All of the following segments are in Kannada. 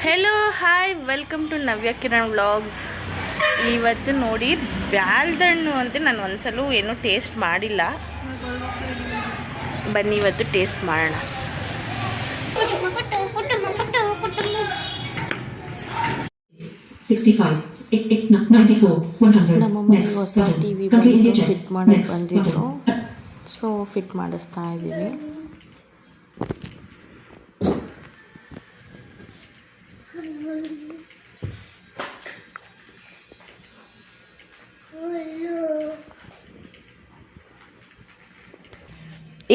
Hello hi welcome to Navya Kiran vlogs. ಇವತ್ತು ನೋಡಿ ಬ್ಯಾಲ್ದಣ್ಣು ಅಂತ ನಾನು ಒಂದ್ಸಲ ಏನೂ ಟೇಸ್ಟ್ ಮಾಡಿಲ್ಲ. ಬನ್ನಿ ಇವತ್ತು ಟೇಸ್ಟ್ ಮಾಡೋಣ. ನಮ್ಮಮ್ಮ ಹೊಸ ಟಿವಿ ಫಿಟ್ ಮಾಡಕ್ಕೆ ಬಂದಿದ್ರು, ಸೊ ಫಿಟ್ ಮಾಡಿಸ್ತಾ ಇದ್ದೀವಿ.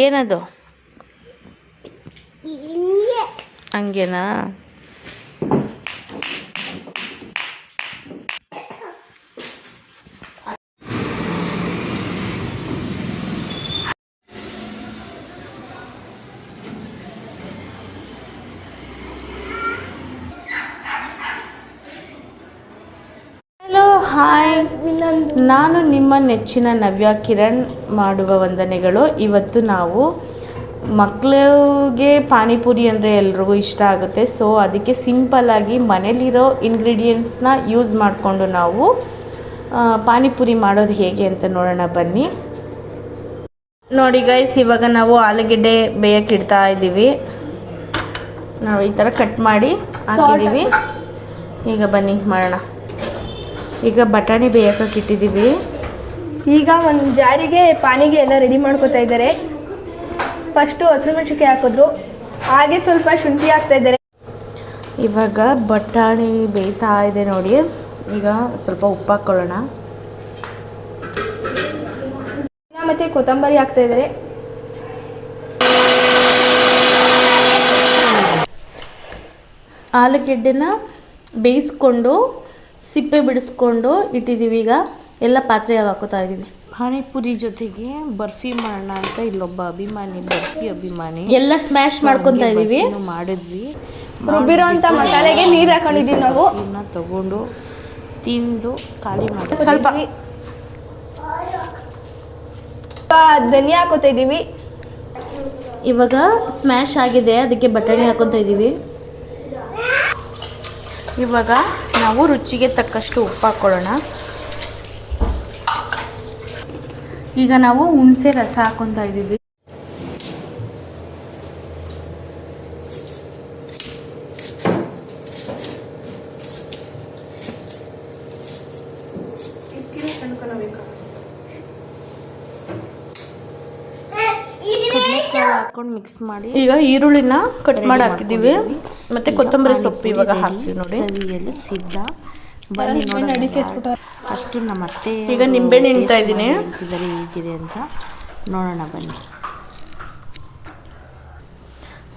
ಏನದು ಹಂಗೇನಾ? ಹಲೋ ಹಾಯ್, ನಾನು ನಿಮ್ಮ ನೆಚ್ಚಿನ ನವ್ಯ ಕಿರಣ್ ಮಾಡುವ ವಂದನೆಗಳು. ಇವತ್ತು ನಾವು ಮಕ್ಕಳಿಗೆ ಪಾನಿಪುರಿ ಅಂದರೆ ಎಲ್ರಿಗೂ ಇಷ್ಟ ಆಗುತ್ತೆ, ಸೊ ಅದಕ್ಕೆ ಸಿಂಪಲ್ಲಾಗಿ ಮನೇಲಿರೋ ಇಂಗ್ರೀಡಿಯೆಂಟ್ಸ್ನ ಯೂಸ್ ಮಾಡಿಕೊಂಡು ನಾವು ಪಾನಿಪುರಿ ಮಾಡೋದು ಹೇಗೆ ಅಂತ ನೋಡೋಣ ಬನ್ನಿ. ನೋಡಿ ಗೈಸ್, ಇವಾಗ ನಾವು ಆಲೂಗೆಡ್ಡೆ ಬೇಯಕ್ಕೆ ಇಡ್ತಾ ಇದ್ದೀವಿ. ನಾವು ಈ ಥರ ಕಟ್ ಮಾಡಿ ಹಾಕಿದ್ದೀವಿ. ಈಗ ಬನ್ನಿ ಮಾಡೋಣ. ಈಗ ಬಟಾಣಿ ಬೇಯಕ್ಕೆ ಇಟ್ಟಿದ್ದೀವಿ. ಈಗ ಒಂದು ಜಾರಿಗೆ ಪಾನಿಗೆ ಎಲ್ಲ ರೆಡಿ ಮಾಡ್ಕೊತಾ ಇದ್ದಾರೆ. ಫಸ್ಟು ಹಸಿರುಮೆಣಸಿನ್ಕಾಯಿ ಹಾಕಿದ್ರು, ಹಾಗೆ ಸ್ವಲ್ಪ ಶುಂಠಿ ಹಾಕ್ತಾ ಇದ್ದಾರೆ. ಇವಾಗ ಬಟಾಣಿ ಬೇಯ್ತಾ ಇದೆ ನೋಡಿ. ಈಗ ಸ್ವಲ್ಪ ಉಪ್ಪು ಹಾಕ್ಕೊಳ್ಳೋಣ. ಮತ್ತು ಕೊತ್ತಂಬರಿ ಹಾಕ್ತಾ ಇದ್ದಾರೆ. ಆಲೂಗೆಡ್ಡೆನ ಬೇಯಿಸ್ಕೊಂಡು ಸಿಪ್ಪೆ ಬಿಡಿಸ್ಕೊಂಡು ಇಟ್ಟಿದ್ದೀವಿ. ಈಗ ಎಲ್ಲ ಪಾತ್ರೆಯಾಗಿ ಹಾಕೋತಾ ಇದ್ದೀವಿ. ಪಾನಿಪುರಿ ಜೊತೆಗೆ ಬರ್ಫಿ ಮಾಡೋಣ ಅಂತ ಇಲ್ಲೊಬ್ಬ ಅಭಿಮಾನಿ, ಬರ್ಫಿ ಅಭಿಮಾನಿ, ಎಲ್ಲ ಸ್ಮ್ಯಾಶ್ ಮಾಡ್ಕೊತಾ ಇದ್ದೀವಿ. ಮಾಡಿದ್ವಿ. ರುಬ್ಬಿರೋಂಥ ಮಸಾಲೆಗೆ ನೀರು ಹಾಕೊಂಡಿದ್ದೀವಿ. ನಾವು ತಗೊಂಡು ತಿಂದು ಖಾಲಿ ಮಾಡಿ ಸ್ವಲ್ಪ ಧನಿಯಾ ಹಾಕೋತಾ ಇದ್ದೀವಿ. ಇವಾಗ ಸ್ಮ್ಯಾಶ್ ಆಗಿದೆ, ಅದಕ್ಕೆ ಬಟಾಣಿ ಹಾಕೋತಾ ಇದ್ದೀವಿ. ಇವಾಗ ನಾವು ರುಚಿಗೆ ತಕ್ಕಷ್ಟು ಉಪ್ಪು ಹಾಕ್ಕೊಳ್ಳೋಣ. ಈಗ ನಾವು ಹುಣಸೆ ರಸ ಹಾಕೊತಾ ಇದ್ದೀವಿ. ಹಾಕೊಂಡು ಮಿಕ್ಸ್ ಮಾಡಿ ಈಗ ಈರುಳ್ಳಿನ ಕಟ್ ಮಾಡಿ ಹಾಕಿದ್ದೀವಿ. ಮತ್ತೆ ಕೊತ್ತಂಬರಿ ಸೊಪ್ಪು ಇವಾಗ ಹಾಕ್ತೀವಿ ನೋಡಿ. ಸವಿಯಲು ಸಿದ್ಧ. ಬನ್ನಿ ನೋಡೋಣ. ಅಷ್ಟು ನಮ್ಮ ಅತ್ತೆ ಈಗ ನಿಂಬೆಹಣ್ಣು ಹಿಂಡ್ತಾ ಇದ್ದೀನಿ, ಹೇಳ್ತಿದ್ದಾರೆ ಹೇಗಿದೆ ಅಂತ ನೋಡೋಣ ಬನ್ನಿ.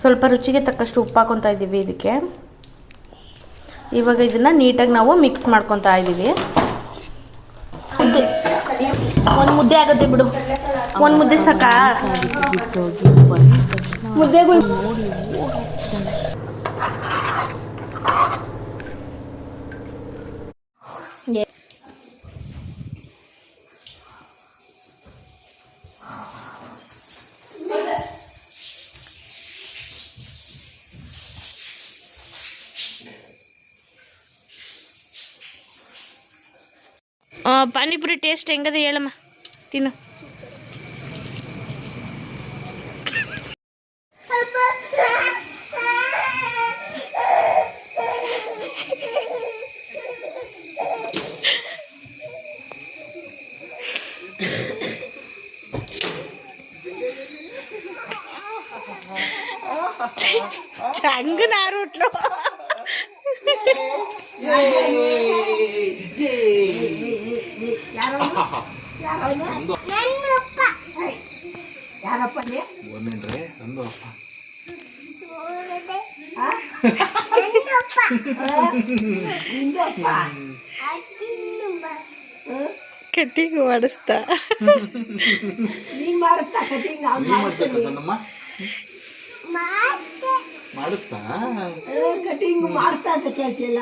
ಸ್ವಲ್ಪ ರುಚಿಗೆ ತಕ್ಕಷ್ಟು ಉಪ್ಪು ಹಾಕೊತಾ ಇದ್ದೀವಿ ಇದಕ್ಕೆ. ಇವಾಗ ಇದನ್ನು ನೀಟಾಗಿ ನಾವು ಮಿಕ್ಸ್ ಮಾಡ್ಕೊತಾ ಇದ್ದೀವಿ. ಒಂದು ಮುದ್ದೆ ಆಗುತ್ತೆ ಬಿಡು, ಒಂದು ಮುದ್ದೆ ಸಾಕಾ? ಮುದ್ದೆಗೂ ಪಾನಿಪುರಿ ಟೇಸ್ಟ್ ಹೆಂಗದೆ ಹೇಳಮ್ಮ, ತಿನ್ನು. ಚಂಗ ನಾರುಟ್ಲು ಕಟಿಂಗ್ ಮಾಡಿಸ್ತಾ ಮಾಡಿಸ್ತಾ ಕಟಿಂಗ್ ಮಾಡಿಸ್ತಾ ಅಂತ ಕೇಳ್ತಿಲ್ಲ.